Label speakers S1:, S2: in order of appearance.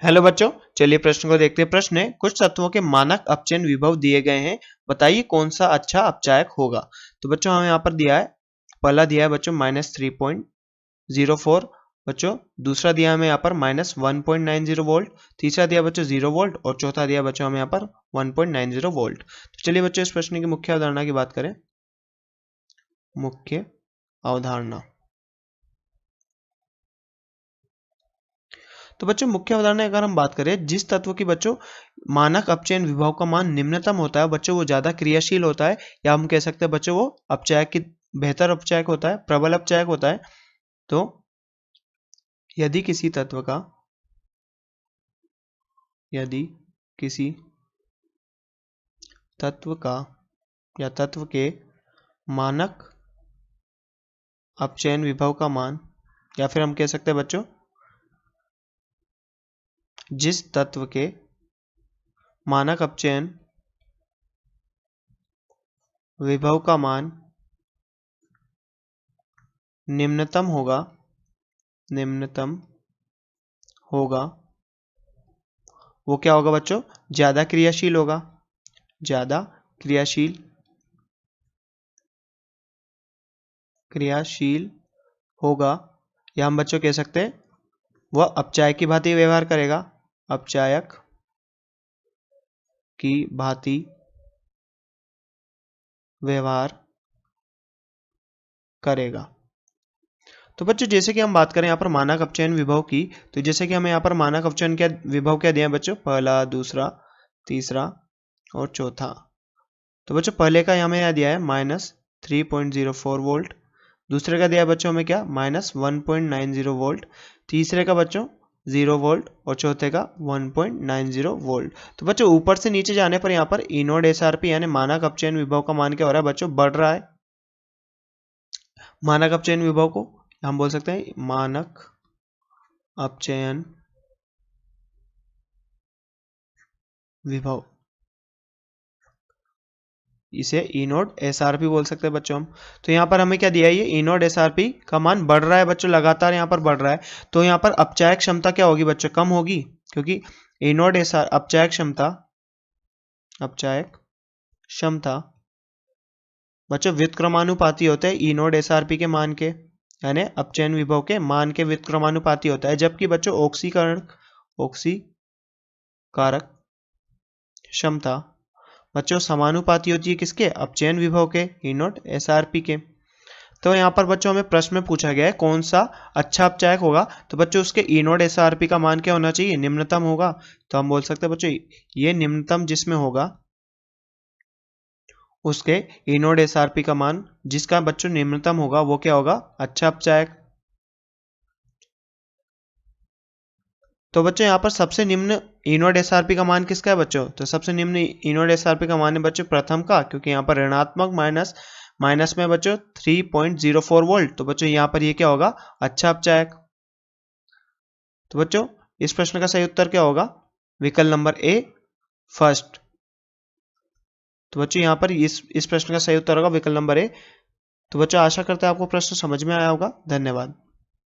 S1: Hello बच्चों, चलिए प्रश्न को देखते हैं। प्रश्न है, कुछ तत्वों के मानक अपचयन विभव दिए गए हैं, बताइए कौन सा अच्छा अपचायक होगा। तो बच्चों हमें यहाँ पर दिया है, पहला दिया है बच्चों -3.04 बच्चों, दूसरा दिया हमें यहाँ पर -1.90 वोल्ट, तीसरा दिया बच्चों 0 वोल्ट और चौथा दिया बच्चों हमें यहाँ पर 1.90 वोल्ट। तो चलिए बच्चों इस प्रश्न की मुख्य अवधारणा की बात करें। मुख्य अवधारणा, तो बच्चों मुख्य अवधारणा अगर हम बात करें, जिस तत्व की बच्चों मानक अपचयन विभव का मान निम्नतम होता है बच्चों, वो ज्यादा क्रियाशील होता है, या हम कह सकते हैं बच्चों वो अपचायक की बेहतर अपचायक होता है, प्रबल अपचायक होता है। तो यदि किसी तत्व का यदि किसी तत्व का या तत्व के मानक अपचयन विभव का मान, या फिर हम कह सकते हैं बच्चों जिस तत्व के मानक अपचयन विभव का मान निम्नतम होगा, वो क्या होगा बच्चों, ज्यादा क्रियाशील होगा, ज्यादा क्रियाशील होगा, या हम बच्चों कह सकते हैं वह अपचायक की भांति व्यवहार करेगा, अपचायक की भांति व्यवहार करेगा। तो बच्चों जैसे कि हम बात करें यहाँ पर मानक अपचयन विभव की, तो जैसे कि हमें यहाँ पर मानक अपचयन क्या विभव क्या दिया है बच्चों, पहला, दूसरा, तीसरा और चौथा। तो बच्चों पहले का हमें यहाँ दिया है -3.04 वोल्ट, दूसरे का दिया है बच्चों हमें क्या -1.90 वोल्ट, तीसरे का बच्चों 0 वोल्ट और चौथे का 1.90 वोल्ट। तो बच्चों ऊपर से नीचे जाने पर यहाँ पर ई नोड एसआरपी यानी मानक अपचयन विभव का मान क्या हो रहा है बच्चों, बढ़ रहा है। मानक अपचयन विभव को हम बोल सकते हैं मानक अपचयन विभव, इसे ई नोड एसआरपी बोल सकते हैं बच्चों हम। तो यहाँ पर हमें क्या दिया है, ये ई नोड एसआरपी का मान बढ़ रहा है बच्चों, लगातार यहाँ पर बढ़ रहा है। तो यहाँ पर अपचायक क्षमता क्या होगी बच्चों, कम होगी, क्योंकि ई नोड एसआर अपचायक क्षमता बच्चों व्युत्क्रमानुपाती होते हैं ई नोड एसआरपी के मान के, यानी अपचयन विभव के मान के व्युत्क्रमानुपाती होता है। जबकि बच्चों ऑक्सीकारक क्षमता बच्चों समानुपाती होती है किसके, अपचयन विभव के, ई नोड एसआरपी के। तो यहाँ पर बच्चों हमें प्रश्न में पूछा गया है कौन सा अच्छा अपचायक होगा, तो बच्चों उसके ई नोड एसआरपी का मान क्या होना चाहिए, निम्नतम होगा। तो हम बोल सकते हैं बच्चों ये निम्नतम जिसमें होगा उसके ई नोड एसआरपी का मान जिसका बच्चों निम्नतम होगा वो क्या होगा, अच्छा अपचायक। तो बच्चों यहाँ पर सबसे निम्न ई नोड एसआरपी का मान किसका है बच्चों, तो सबसे निम्न ई नोड एसआरपी का मान है बच्चों प्रथम का, क्योंकि यहाँ पर ऋणात्मक माइनस में बच्चों 3.04 वोल्ट। तो बच्चों यहाँ पर ये क्या होगा, अच्छा अपचायक। तो बच्चों इस प्रश्न का सही उत्तर क्या होगा, विकल्प नंबर ए, फर्स्ट। तो बच्चों यहाँ पर इस प्रश्न का सही उत्तर होगा विकल्प नंबर ए। तो बच्चों आशा करते हैं आपको प्रश्न समझ में आया होगा। धन्यवाद।